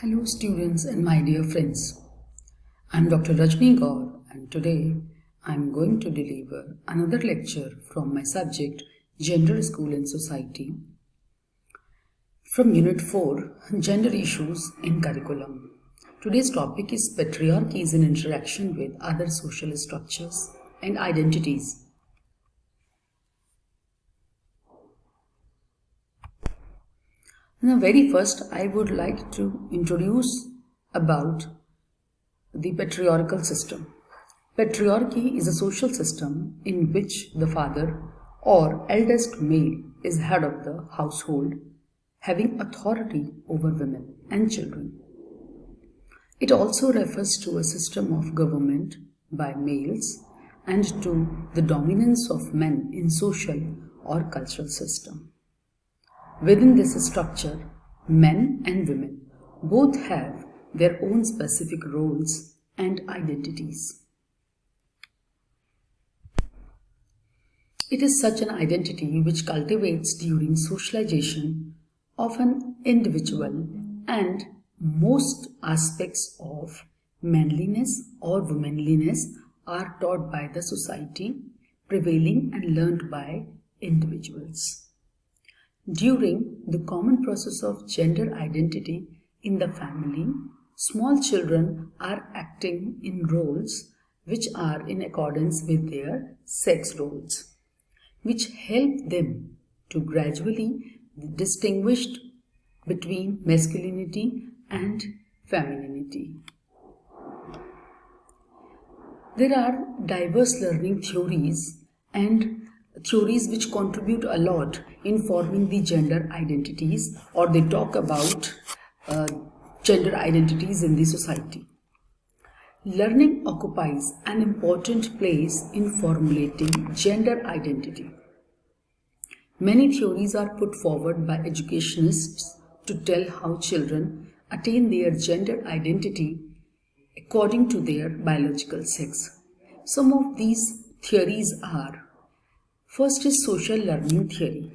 Hello students and my dear friends. I'm Dr. Rajni Gaur and today I'm going to deliver another lecture from my subject Gender, School and Society from Unit 4 Gender Issues in Curriculum. Today's topic is Patriarchies in Interaction with Other Social Structures and Identities. Now, very first, I would like to introduce about the patriarchal system. Patriarchy is a social system in which the father or eldest male is head of the household, having authority over women and children. It also refers to a system of government by males and to the dominance of men in social or cultural system. Within this structure, men and women both have their own specific roles and identities. It is such an identity which cultivates during socialization of an individual, and most aspects of manliness or womanliness are taught by the society prevailing and learned by individuals. During the common process of gender identity in the family, small children are acting in roles which are in accordance with their sex roles, which help them to gradually distinguish between masculinity and femininity. There are diverse learning theories and theories which contribute a lot in forming the gender identities, or they talk about gender identities in the society. Learning occupies an important place in formulating gender identity. Many theories are put forward by educationists to tell how children attain their gender identity according to their biological sex. Some of these theories are: first is social learning theory.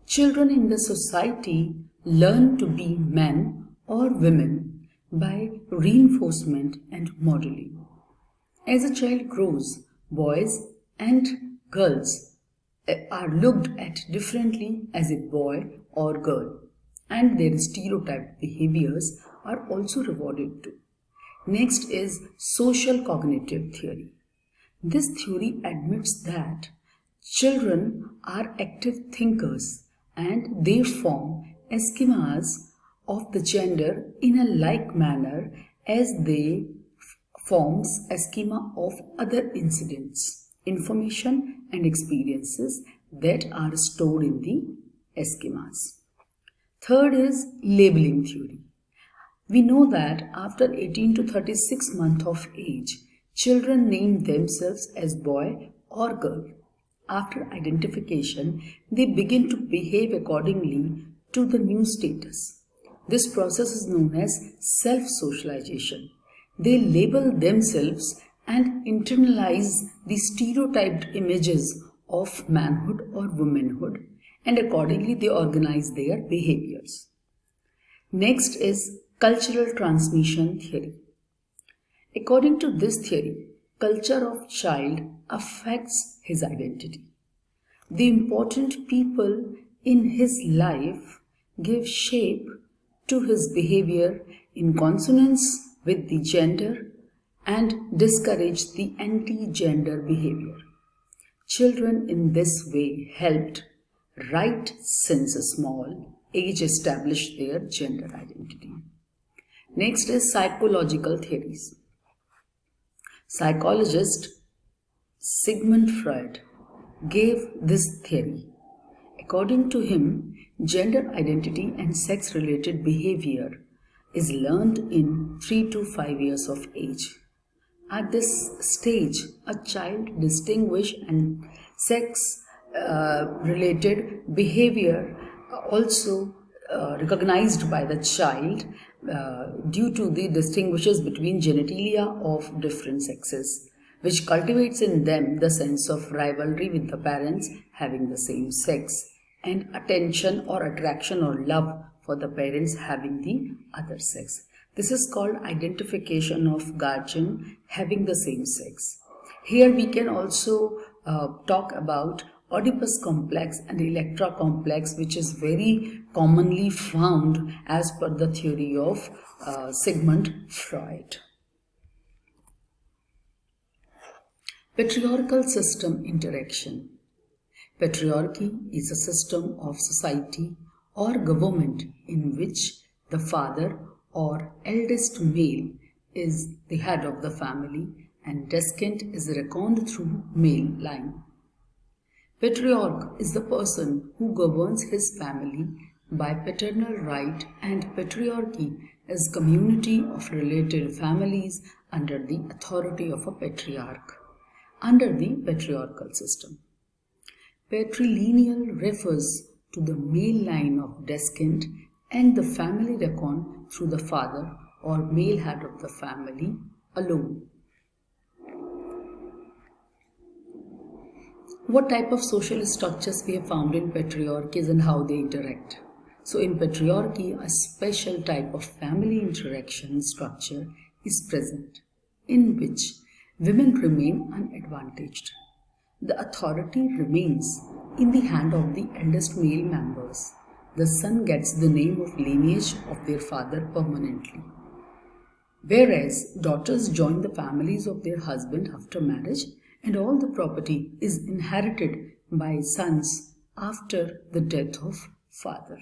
Children in the society learn to be men or women by reinforcement and modeling. As a child grows, boys and girls are looked at differently as a boy or girl, and their stereotyped behaviors are also rewarded too. Next is social cognitive theory. This theory admits that children are active thinkers and they form schemas of the gender in a like manner as they forms a schema of other incidents, information and experiences that are stored in the schemas. Third is labeling theory. We know that after 18 to 36 months of age, children name themselves as boy or girl. After identification, they begin to behave accordingly to the new status. This process is known as self-socialization. They label themselves and internalize the stereotyped images of manhood or womanhood, and accordingly they organize their behaviors. Next is cultural transmission theory. According to this theory, culture of child affects his identity. The important people in his life give shape to his behavior in consonance with the gender and discourage the anti-gender behavior. Children in this way helped right since a small age establish their gender identity. Next is psychological theories. Psychologist Sigmund Freud gave this theory. According to him, gender identity and sex-related behavior is learned in 3 to 5 years of age. At this stage, a child distinguishes and sex-related behavior also recognized by the child due to the distinguishes between genitalia of different sexes, which cultivates in them the sense of rivalry with the parents having the same sex and attention or attraction or love for the parents having the other sex. This is called identification of guardian having the same sex. Here we can also talk about Oedipus complex and Electra complex, which is very commonly found as per the theory of Sigmund Freud. Patriarchal system interaction. Patriarchy is a system of society or government in which the father or eldest male is the head of the family and descent is reckoned through male line. Patriarch is the person who governs his family by paternal right, and patriarchy is community of related families under the authority of a patriarch under the patriarchal system. Patrilineal refers to the male line of descent and the family reckoned through the father or male head of the family alone. What type of social structures we have found in patriarchies and how they interact? So in patriarchy, a special type of family interaction structure is present in which women remain unadvantaged. The authority remains in the hand of the eldest male members. The son gets the name of lineage of their father permanently. Whereas daughters join the families of their husband after marriage, and all the property is inherited by sons after the death of father.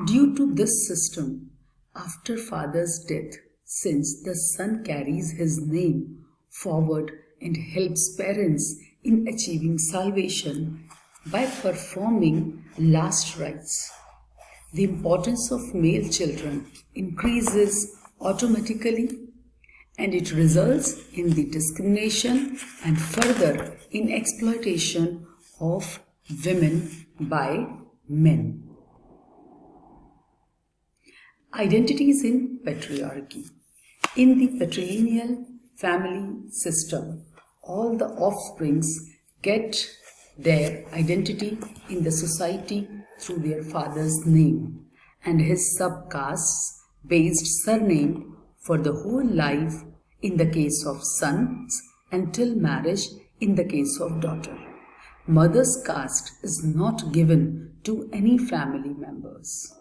Due to this system, after father's death, since the son carries his name forward and helps parents in achieving salvation by performing last rites, the importance of male children increases automatically, and it results in the discrimination and further in exploitation of women by men. Identities in patriarchy. In the patrilineal family system, all the offsprings get their identity in the society through their father's name and his subcastes based surname for the whole life in the case of sons until marriage in the case of daughter. Mother's caste is not given to any family members.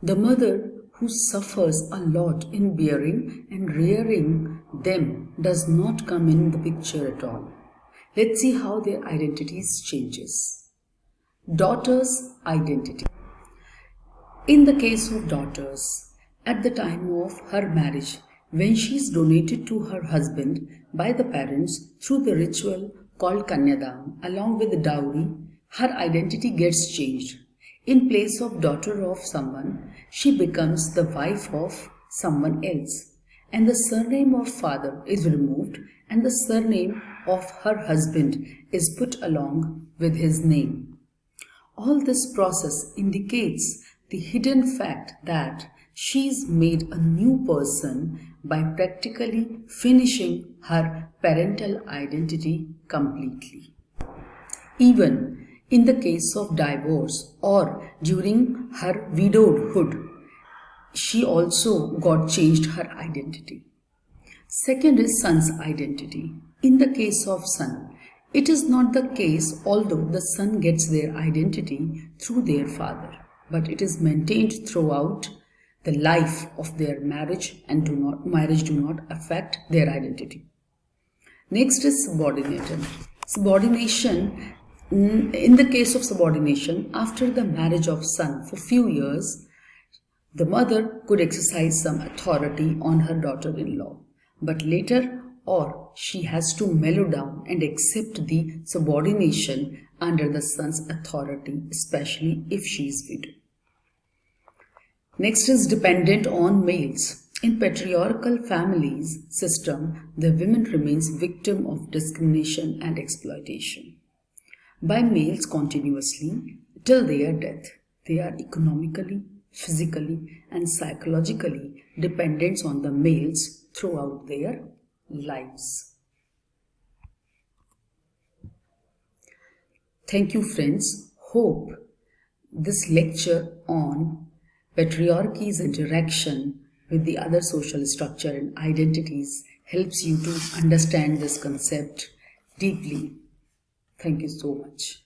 The mother who suffers a lot in bearing and rearing them does not come in the picture at all. Let's see how their identities changes. Daughter's identity. In the case of daughters, at the time of her marriage, when she is donated to her husband by the parents through the ritual called Kanyadam, along with the dowry, her identity gets changed. In place of daughter of someone, she becomes the wife of someone else, and the surname of father is removed and the surname of her husband is put along with his name. All this process indicates the hidden fact that she is made a new person by practically finishing her parental identity completely. Even in the case of divorce or during her widowhood, she also got changed her identity. Second is son's identity. In the case of son, it is not the case although the son gets their identity through their father, but it is maintained throughout the life of their marriage and marriage do not affect their identity. Next is subordination. Subordination, in the case of subordination, after the marriage of son for few years, the mother could exercise some authority on her daughter-in-law, but later or she has to mellow down and accept the subordination under the son's authority, especially if she is widowed. Next is dependent on males. In patriarchal families system, the woman remains victim of discrimination and exploitation by males continuously till their death. They are economically, physically, and psychologically dependent on the males throughout their lives. Thank you, friends. hope this lecture on patriarchy's interaction with the other social structure and identities helps you to understand this concept deeply. Thank you so much.